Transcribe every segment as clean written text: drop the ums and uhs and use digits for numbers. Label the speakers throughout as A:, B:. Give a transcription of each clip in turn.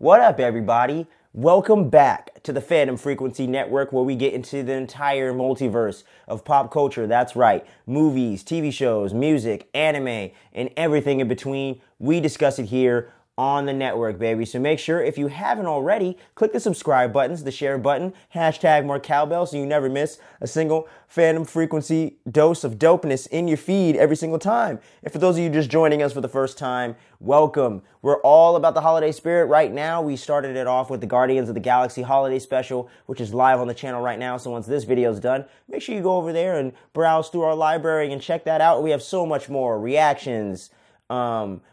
A: What up, everybody? Welcome back to the Phantom Frequency Network, where we get into the entire multiverse of pop culture. That's right. Movies, TV shows, music, anime, and everything in between. We discuss it here on the network, baby. So make sure, if you haven't already, click the subscribe buttons, the share button, hashtag more cowbell, so you never miss a single Phantom Frequency dose of dopeness in your feed every single time. And for those of you just joining us for the first time, welcome. We're all about the holiday spirit right now. We started it off with the Guardians of the Galaxy holiday special, which is live on the channel right now. So once this video is done, make sure you go over there and browse through our library and check that out. We have so much more reactions.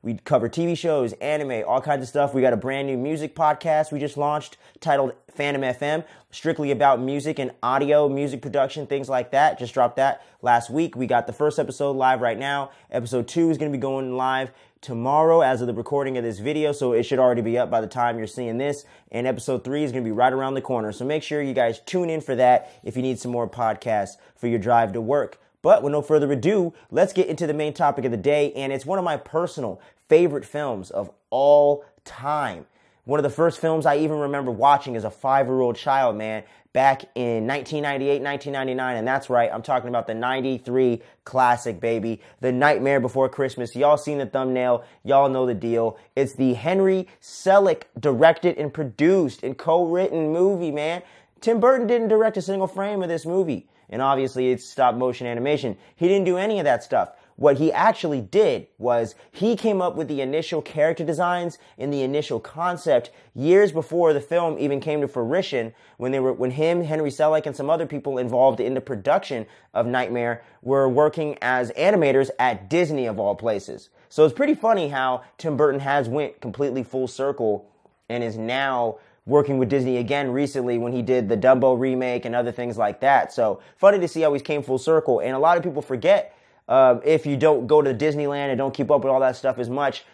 A: We cover TV shows, anime, all kinds of stuff. We got a brand new music podcast we just launched titled Phantom FM, strictly about music and audio, music production, things like that. Just dropped that last week. We got the first episode live right now. Episode 2 is going to be going live tomorrow as of the recording of this video, so it should already be up by the time you're seeing this. And episode 3 is going to be right around the corner. So make sure you guys tune in for that if you need some more podcasts for your drive to work. But with no further ado, let's get into the main topic of the day, and it's one of my personal favorite films of all time. One of the first films I even remember watching as a 5-year-old child, man, back in 1998, 1999, and that's right, I'm talking about the 93 classic, baby, The Nightmare Before Christmas. Y'all seen the thumbnail, y'all know the deal. It's the Henry Selick directed and produced and co-written movie, man. Tim Burton didn't direct a single frame of this movie. And obviously, it's stop motion animation. He didn't do any of that stuff. What he actually did was he came up with the initial character designs and the initial concept years before the film even came to fruition, when him, Henry Selick, and some other people involved in the production of Nightmare were working as animators at Disney, of all places. So it's pretty funny how Tim Burton has went completely full circle and is now working with Disney again recently when he did the Dumbo remake and other things like that. So funny to see how he's came full circle. And a lot of people forget, if you don't go to Disneyland and don't keep up with all that stuff as much,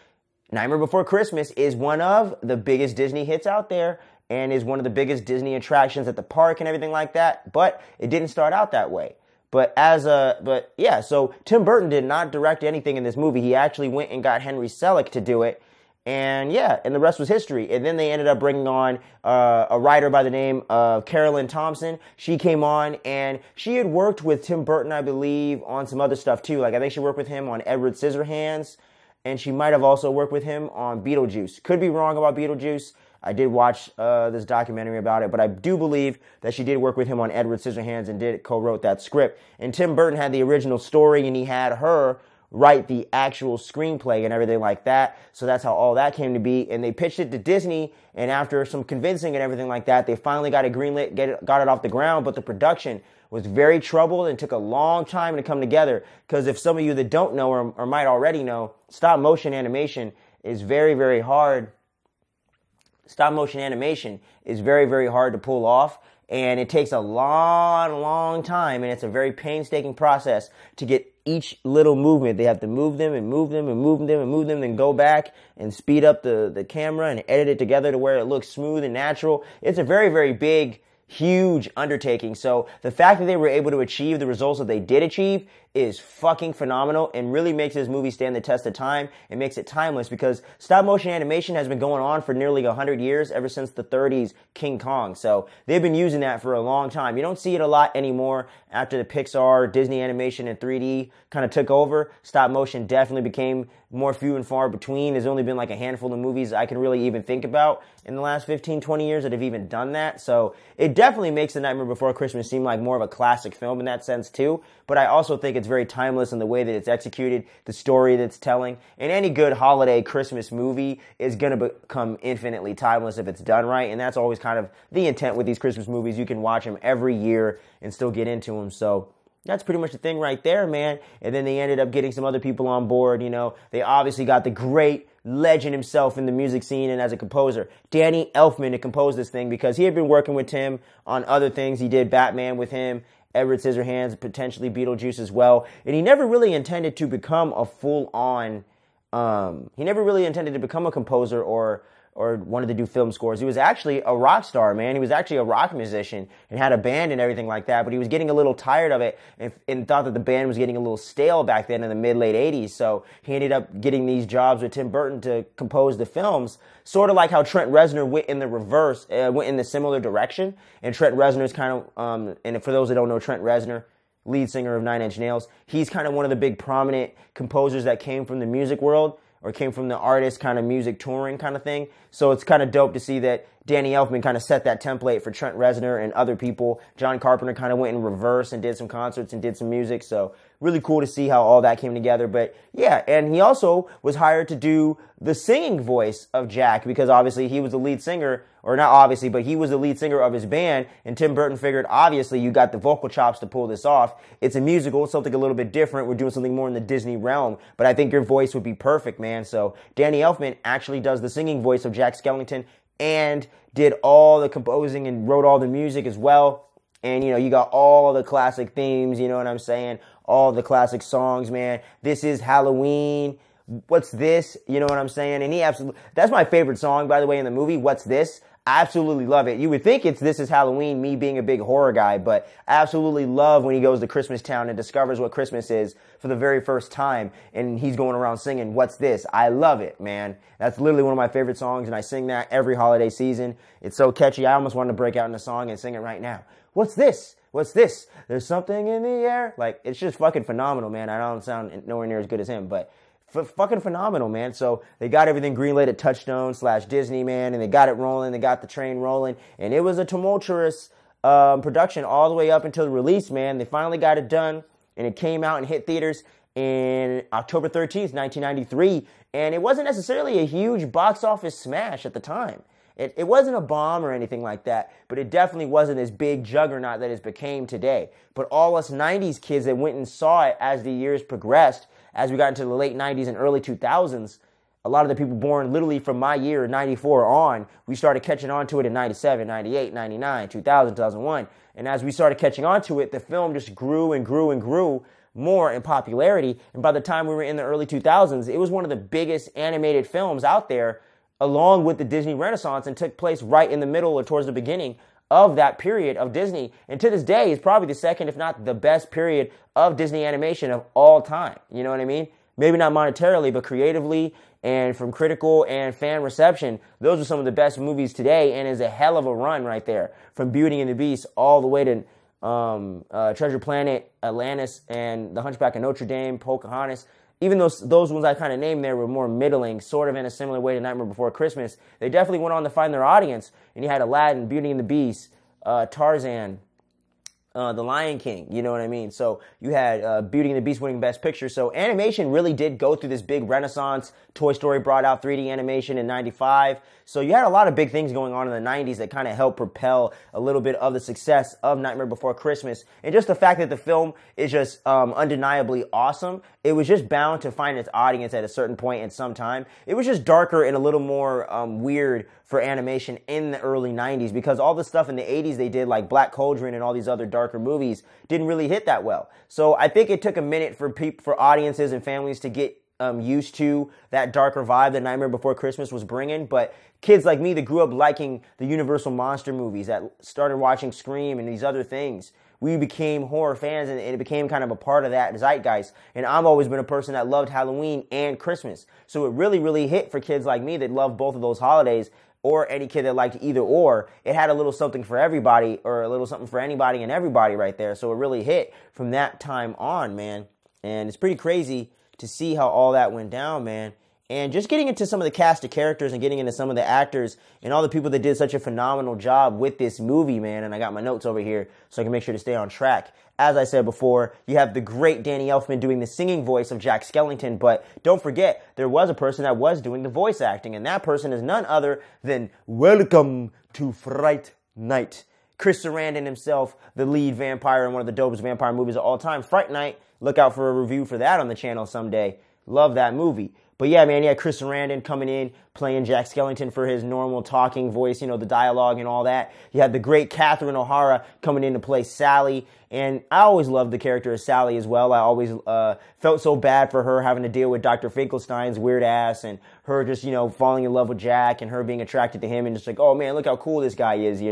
A: Nightmare Before Christmas is one of the biggest Disney hits out there and is one of the biggest Disney attractions at the park and everything like that. But it didn't start out that way. So Tim Burton did not direct anything in this movie. He actually went and got Henry Selick to do it. And the rest was history. And then they ended up bringing on a writer by the name of Carolyn Thompson. She came on, and she had worked with Tim Burton, I believe, on some other stuff too. Like, I think she worked with him on Edward Scissorhands, and she might have also worked with him on Beetlejuice. Could be wrong about Beetlejuice. I did watch this documentary about it, but I do believe that she did work with him on Edward Scissorhands and co-wrote that script. And Tim Burton had the original story, and he had her write the actual screenplay and everything like that. So that's how all that came to be. And they pitched it to Disney, and after some convincing and everything like that, they finally got it greenlit, got it off the ground. But the production was very troubled and took a long time to come together. Because if some of you that don't know or might already know, stop motion animation is very, very hard. Stop motion animation is very, very hard to pull off. And it takes a long time, and it's a very painstaking process to get each little movement. They have to move them and move them and move them and move them, then go back and speed up the camera and edit it together to where it looks smooth and natural. It's a very, very big, huge undertaking. So the fact that they were able to achieve the results that they did achieve is fucking phenomenal and really makes this movie stand the test of time. It makes it timeless because stop motion animation has been going on for nearly 100 years, ever since the 30s King Kong. So they've been using that for a long time. You don't see it a lot anymore after the Pixar, Disney animation, and 3D kind of took over. Stop motion definitely became more few and far between. There's only been like a handful of movies I can really even think about in the last 15, 20 years that have even done that. So it definitely makes The Nightmare Before Christmas seem like more of a classic film in that sense too. But I also think it's very timeless in the way that it's executed, the story that's telling. And any good holiday Christmas movie is going to become infinitely timeless if it's done right. And that's always kind of the intent with these Christmas movies. You can watch them every year and still get into them. So that's pretty much the thing right there, man. And then they ended up getting some other people on board, you know. They obviously got the great legend himself in the music scene and as a composer, Danny Elfman, to compose this thing because he had been working with Tim on other things. He did Batman with him, Edward Scissorhands, potentially Beetlejuice as well. And he never really intended to become a full-on, he never really intended to become a composer or or wanted to do film scores. He was actually a rock star, man. He was actually a rock musician and had a band and everything like that, but he was getting a little tired of it and thought that the band was getting a little stale back then in the mid-late 80s, so he ended up getting these jobs with Tim Burton to compose the films, sort of like how Trent Reznor went in the reverse, went in the similar direction, and Trent Reznor's kind of, and for those that don't know Trent Reznor, lead singer of Nine Inch Nails, he's kind of one of the big prominent composers that came from the music world, or came from the artist kind of music touring kind of thing. So it's kind of dope to see that Danny Elfman kind of set that template for Trent Reznor and other people. John Carpenter kind of went in reverse and did some concerts and did some music. So really cool to see how all that came together. But yeah, and he also was hired to do the singing voice of Jack because obviously he was the lead singer, or not obviously, but he was the lead singer of his band. And Tim Burton figured, obviously, you got the vocal chops to pull this off. It's a musical, something a little bit different. We're doing something more in the Disney realm. But I think your voice would be perfect, man. So Danny Elfman actually does the singing voice of Jack Skellington and did all the composing and wrote all the music as well. And, you know, you got all the classic themes, you know what I'm saying? All the classic songs, man. This is Halloween. What's this? You know what I'm saying? And he absolutely, that's my favorite song, by the way, in the movie. What's this? I absolutely love it. You would think it's This Is Halloween, me being a big horror guy, but I absolutely love when he goes to Christmas Town and discovers what Christmas is for the very first time, and he's going around singing, What's This? I love it, man. That's literally one of my favorite songs, and I sing that every holiday season. It's so catchy, I almost wanted to break out in a song and sing it right now. What's this? What's this? There's something in the air. Like, it's just fucking phenomenal, man. I don't sound nowhere near as good as him, but fucking phenomenal, man. So they got everything greenlit at Touchstone/Disney, man, and they got it rolling. They got the train rolling, and it was a tumultuous production all the way up until the release, man. They finally got it done, and it came out and hit theaters in October 13th, 1993, and it wasn't necessarily a huge box office smash at the time. It wasn't a bomb or anything like that, but it definitely wasn't this big juggernaut that it became today. But all us 90s kids that went and saw it as the years progressed, as we got into the late 90s and early 2000s, a lot of the people born literally from my year, 94 on, we started catching on to it in 97, 98, 99, 2000, 2001. And as we started catching on to it, the film just grew and grew and grew more in popularity. And by the time we were in the early 2000s, it was one of the biggest animated films out there, along with the Disney Renaissance, and took place right in the middle or towards the beginning of that period of Disney. And to this day, is probably the second, if not the best period of Disney animation of all time. You know what I mean? Maybe not monetarily, but creatively and from critical and fan reception, those are some of the best movies today, and is a hell of a run right there. From Beauty and the Beast all the way to Treasure Planet, Atlantis, and The Hunchback of Notre Dame, Pocahontas. Even though those ones I kind of named there were more middling, sort of in a similar way to Nightmare Before Christmas, they definitely went on to find their audience. And you had Aladdin, Beauty and the Beast, Tarzan, The Lion King, you know what I mean? So you had Beauty and the Beast winning Best Picture. So animation really did go through this big renaissance. Toy Story brought out 3D animation in 95. So you had a lot of big things going on in the 90s that kind of helped propel a little bit of the success of Nightmare Before Christmas. And just the fact that the film is just undeniably awesome, it was just bound to find its audience at a certain point in some time. It was just darker and a little more weird for animation in the early 90s, because all the stuff in the 80s they did, like Black Cauldron and all these other darker movies, didn't really hit that well. So I think it took a minute for audiences and families to get used to that darker vibe that Nightmare Before Christmas was bringing. But kids like me that grew up liking the Universal monster movies, that started watching Scream and these other things, we became horror fans, and it became kind of a part of that zeitgeist. And I've always been a person that loved Halloween and Christmas. So it really, really hit for kids like me that love both of those holidays, or any kid that liked either or. It had a little something for everybody, or a little something for anybody and everybody right there. So it really hit from that time on, man. And it's pretty crazy to see how all that went down, man. And just getting into some of the cast of characters and getting into some of the actors and all the people that did such a phenomenal job with this movie, man. And I got my notes over here so I can make sure to stay on track. As I said before, you have the great Danny Elfman doing the singing voice of Jack Skellington, but don't forget, there was a person that was doing the voice acting, and that person is none other than Welcome to Fright Night. Chris Sarandon himself, the lead vampire in one of the dopest vampire movies of all time, Fright Night. Look out for a review for that on the channel someday. Love that movie. But yeah, man, you had Chris Sarandon coming in, playing Jack Skellington for his normal talking voice, the dialogue and all that. You had the great Catherine O'Hara coming in to play Sally. And I always loved the character of Sally as well. I always felt so bad for her having to deal with Dr. Finkelstein's weird ass and her just, falling in love with Jack and her being attracted to him and just like, oh man, look how cool this guy is,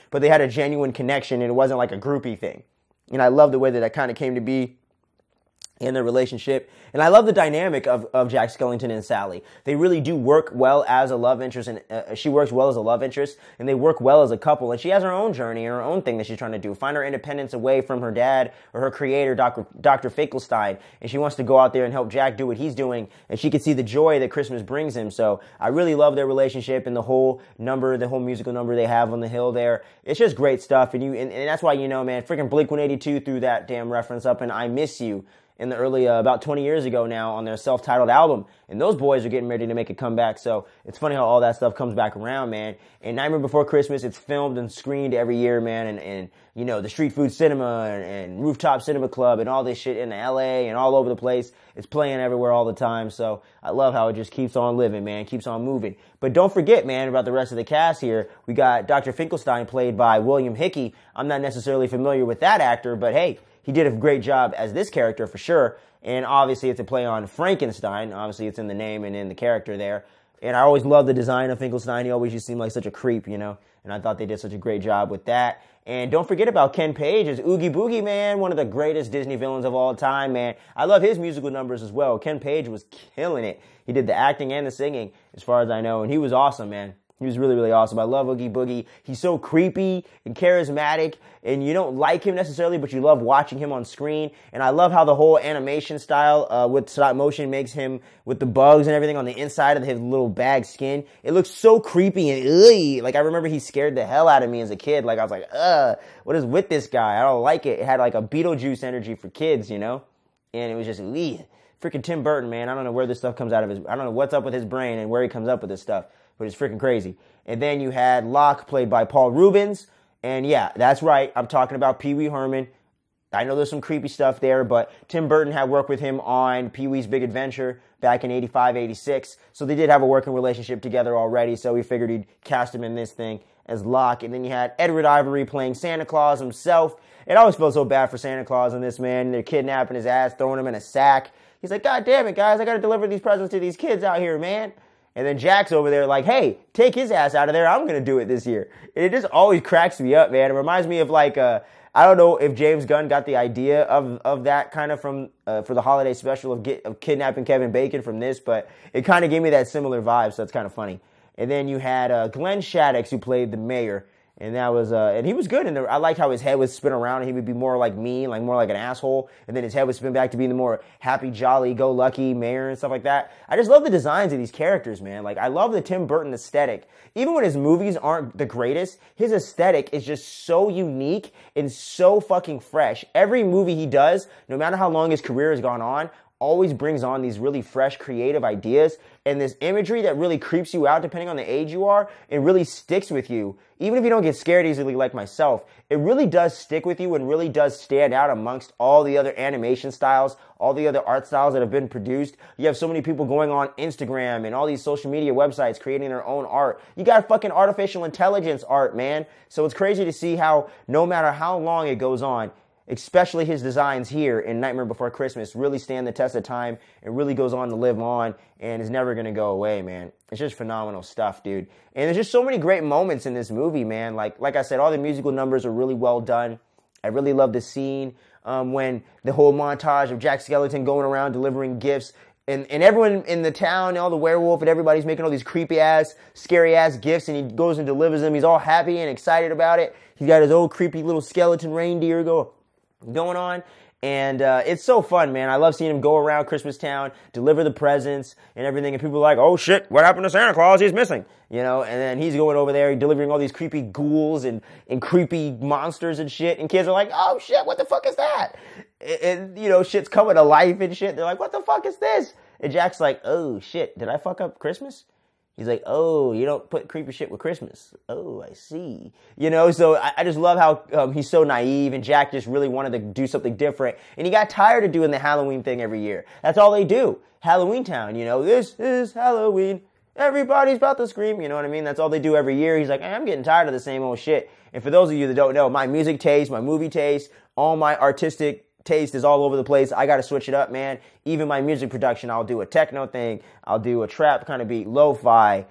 A: But they had a genuine connection and it wasn't like a groupie thing. And I love the way that kind of came to be in their relationship. And I love the dynamic of Jack Skellington and Sally. They really do work well as a love interest, and she works well as a love interest, and they work well as a couple. And she has her own journey and her own thing that she's trying to do. Find her independence away from her dad or her creator, Dr. Finkelstein. And she wants to go out there and help Jack do what he's doing. And she can see the joy that Christmas brings him. So I really love their relationship and the whole musical number they have on the hill there. It's just great stuff. And that's why, man, freaking Blink-182 threw that damn reference up in I Miss You in the early, about 20 years ago now on their self-titled album. And those boys are getting ready to make a comeback. So it's funny how all that stuff comes back around, man. And Nightmare Before Christmas, it's filmed and screened every year, man. And the Street Food Cinema and Rooftop Cinema Club and all this shit in LA and all over the place. It's playing everywhere all the time. So I love how it just keeps on living, man. Keeps on moving. But don't forget, man, about the rest of the cast here. We got Dr. Finkelstein played by William Hickey. I'm not necessarily familiar with that actor, but hey, he did a great job as this character for sure. And obviously it's a play on Frankenstein. Obviously it's in the name and in the character there. And I always loved the design of Finkelstein. He always just seemed like such a creep, And I thought they did such a great job with that. And don't forget about Ken Page as Oogie Boogie, man. One of the greatest Disney villains of all time, man. I love his musical numbers as well. Ken Page was killing it. He did the acting and the singing, as far as I know. And he was awesome, man. He was really, really awesome. I love Oogie Boogie. He's so creepy and charismatic, and you don't like him necessarily, but you love watching him on screen. And I love how the whole animation style with stop motion makes him, with the bugs and everything on the inside of his little bag skin, it looks so creepy and ugly. Like, I remember he scared the hell out of me as a kid. Like, I was like, what is with this guy? I don't like it. It had like a Beetlejuice energy for kids, And it was just, freaking Tim Burton, man. I don't know where this stuff comes out of I don't know what's up with his brain and where he comes up with this stuff. But it's freaking crazy. And then you had Locke, played by Paul Reubens. And yeah, that's right. I'm talking about Pee Wee Herman. I know there's some creepy stuff there, but Tim Burton had worked with him on Pee Wee's Big Adventure back in 85, 86. So they did have a working relationship together already. So we figured he'd cast him in this thing as Locke. And then you had Edward Ivory playing Santa Claus himself. It always felt so bad for Santa Claus in this, man. They're kidnapping his ass, throwing him in a sack. He's like, God damn it, guys. I got to deliver these presents to these kids out here, man. And then Jack's over there like, hey, take his ass out of there. I'm going to do it this year. And it just always cracks me up, man. It reminds me of like, I don't know if James Gunn got the idea of that kind of from, for the holiday special of kidnapping Kevin Bacon from this, but it kind of gave me that similar vibe, so that's kind of funny. And then you had Glenn Shaddix, who played the mayor. And that was, and he was good. And I liked how his head would spin around and he would be more like mean, like more like an asshole. And then his head would spin back to being the more happy, jolly, go lucky mayor and stuff like that. I just love the designs of these characters, man. Like, I love the Tim Burton aesthetic. Even when his movies aren't the greatest, his aesthetic is just so unique and so fucking fresh. Every movie he does, no matter how long his career has gone on, always brings on these really fresh, creative ideas and this imagery that really creeps you out depending on the age you are and really sticks with you. Even if you don't get scared easily like myself, it really does stick with you and really does stand out amongst all the other animation styles, all the other art styles that have been produced. You have so many people going on Instagram and all these social media websites creating their own art. You got fucking artificial intelligence art, man. So it's crazy to see how no matter how long it goes on, especially his designs here in Nightmare Before Christmas, really stand the test of time and really goes on to live on and is never going to go away, man. It's just phenomenal stuff, dude. And there's just so many great moments in this movie, man. Like I said, all the musical numbers are really well done. I really love the scene when the whole montage of Jack Skellington going around delivering gifts and everyone in the town, all the werewolf and everybody's making all these creepy-ass, scary-ass gifts and he goes and delivers them. He's all happy and excited about it. He's got his old creepy little skeleton reindeer going on, and it's so fun, man. I love seeing him go around Christmas Town, deliver the presents and everything, and people are like, oh shit, what happened to Santa Claus? He's missing, and then he's going over there delivering all these creepy ghouls and creepy monsters and shit, and kids are like, oh shit, what the fuck is that? And shit's coming to life and shit. They're like, what the fuck is this? And Jack's like, oh shit, did I fuck up Christmas? He's like, oh, you don't put creepy shit with Christmas. Oh, I see. So I just love how he's so naive, and Jack just really wanted to do something different. And he got tired of doing the Halloween thing every year. That's all they do. Halloween Town, this is Halloween. Everybody's about to scream, you know what I mean? That's all they do every year. He's like, I'm getting tired of the same old shit. And for those of you that don't know, my music taste, my movie taste, all my artistic taste is all over the place. I got to switch it up, man. Even my music production, I'll do a techno thing. I'll do a trap kind of beat, lo-fi,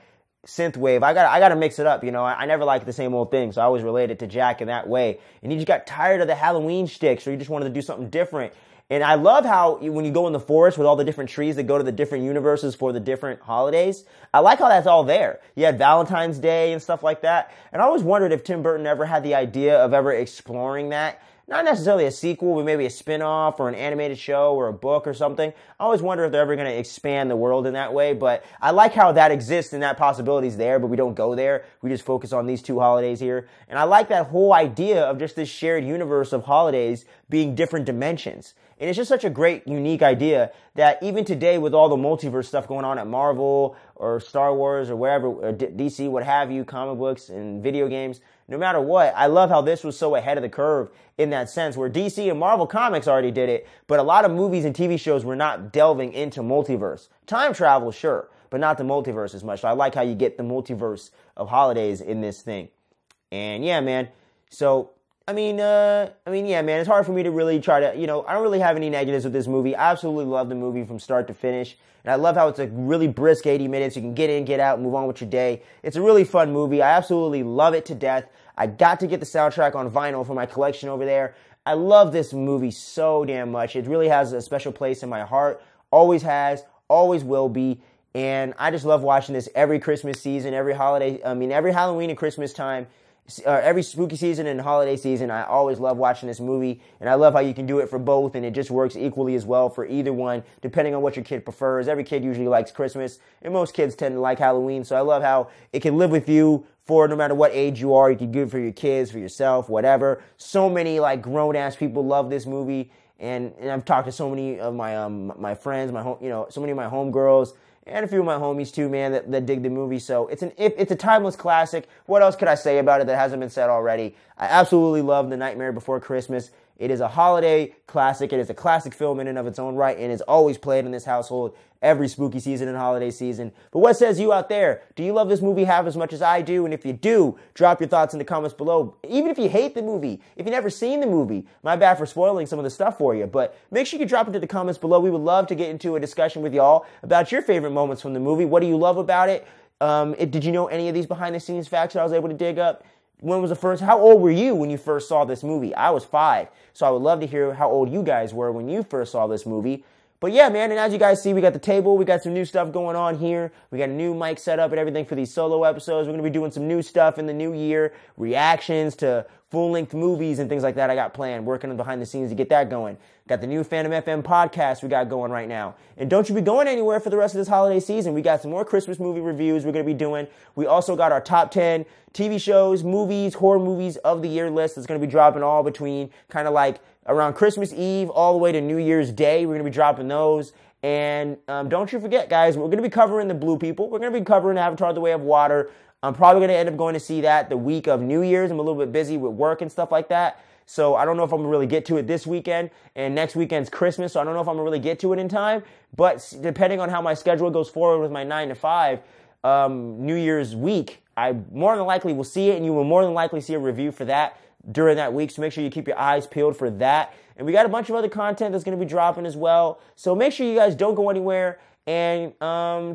A: synthwave. I got to mix it up, I never liked the same old thing, so I always related to Jack in that way. And he just got tired of the Halloween shtick, so he just wanted to do something different. And I love how when you go in the forest with all the different trees that go to the different universes for the different holidays, I like how that's all there. You had Valentine's Day and stuff like that. And I always wondered if Tim Burton ever had the idea of ever exploring that. Not necessarily a sequel, but maybe a spin-off or an animated show or a book or something. I always wonder if they're ever going to expand the world in that way, but I like how that exists and that possibility's there, but we don't go there. We just focus on these two holidays here. And I like that whole idea of just this shared universe of holidays being different dimensions. And it's just such a great, unique idea that even today with all the multiverse stuff going on at Marvel or Star Wars or wherever, or DC, what have you, comic books and video games, no matter what, I love how this was so ahead of the curve in that sense, where DC and Marvel Comics already did it, but a lot of movies and TV shows were not delving into multiverse. Time travel, sure, but not the multiverse as much. So I like how you get the multiverse of holidays in this thing. And yeah, man, so yeah, man, it's hard for me to really try to, I don't really have any negatives with this movie. I absolutely love the movie from start to finish. And I love how it's a really brisk 80 minutes. You can get in, get out, move on with your day. It's a really fun movie. I absolutely love it to death. I got to get the soundtrack on vinyl for my collection over there. I love this movie so damn much. It really has a special place in my heart. Always has, always will be. And I just love watching this every Christmas season, every Halloween and Christmas time. Every spooky season and holiday season, I always love watching this movie, and I love how you can do it for both, and it just works equally as well for either one, depending on what your kid prefers. Every kid usually likes Christmas, and most kids tend to like Halloween, so I love how it can live with you for no matter what age you are. You can do it for your kids, for yourself, whatever. So many grown-ass people love this movie, and I've talked to so many of my my friends, so many of my homegirls, and a few of my homies too, man, that dig the movie. So it's a timeless classic. What else could I say about it that hasn't been said already? I absolutely love The Nightmare Before Christmas. It is a holiday classic. It is a classic film in and of its own right, and is always played in this household every spooky season and holiday season. But what says you out there? Do you love this movie half as much as I do? And if you do, drop your thoughts in the comments below. Even if you hate the movie, if you've never seen the movie, my bad for spoiling some of the stuff for you, but make sure you drop into the comments below. We would love to get into a discussion with y'all about your favorite moments from the movie. What do you love about it? Did you know any of these behind-the-scenes facts that I was able to dig up? How old were you when you first saw this movie? I was 5, so I would love to hear how old you guys were when you first saw this movie. But yeah, man, and as you guys see, we got the table, we got some new stuff going on here, we got a new mic setup and everything for these solo episodes. We're going to be doing some new stuff in the new year, reactions to full-length movies and things like that I got planned, working on behind the scenes to get that going. Got the new Phantom FM podcast we got going right now. And don't you be going anywhere for the rest of this holiday season. We got some more Christmas movie reviews we're going to be doing. We also got our top 10 TV shows, movies, horror movies of the year list that's going to be dropping all between kind of like around Christmas Eve all the way to New Year's Day. We're going to be dropping those. And don't you forget, guys, we're going to be covering The Blue People. We're going to be covering Avatar: The Way of Water. I'm probably going to end up going to see that the week of New Year's. I'm a little bit busy with work and stuff like that. So I don't know if I'm going to really get to it this weekend. And next weekend's Christmas, so I don't know if I'm going to really get to it in time. But depending on how my schedule goes forward with my 9 to 5, New Year's week, I more than likely will see it, and you will more than likely see a review for that during that week. So make sure you keep your eyes peeled for that. And we got a bunch of other content that's going to be dropping as well. So make sure you guys don't go anywhere. And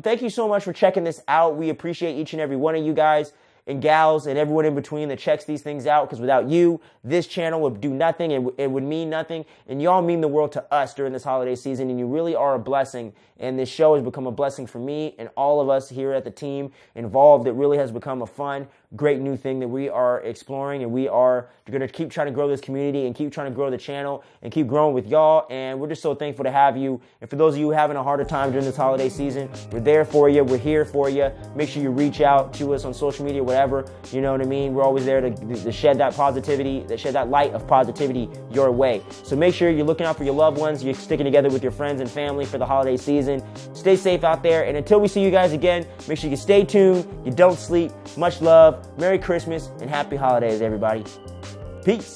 A: thank you so much for checking this out. We appreciate each and every one of you guys and gals and everyone in between that checks these things out, because without you, this channel would do nothing. It would mean nothing. And y'all mean the world to us during this holiday season, and you really are a blessing. And this show has become a blessing for me and all of us here at the team involved. It really has become a fun, great new thing that we are exploring, and we are going to keep trying to grow this community and keep trying to grow the channel and keep growing with y'all. And we're just so thankful to have you. And for those of you having a harder time during this holiday season, we're there for you. We're here for you. Make sure you reach out to us on social media, whatever. You know what I mean? We're always there to shed that positivity, to shed that light of positivity your way. So make sure you're looking out for your loved ones. You're sticking together with your friends and family for the holiday season. Stay safe out there. And until we see you guys again, make sure you stay tuned. You don't sleep. Much love. Merry Christmas and happy holidays, everybody. Peace.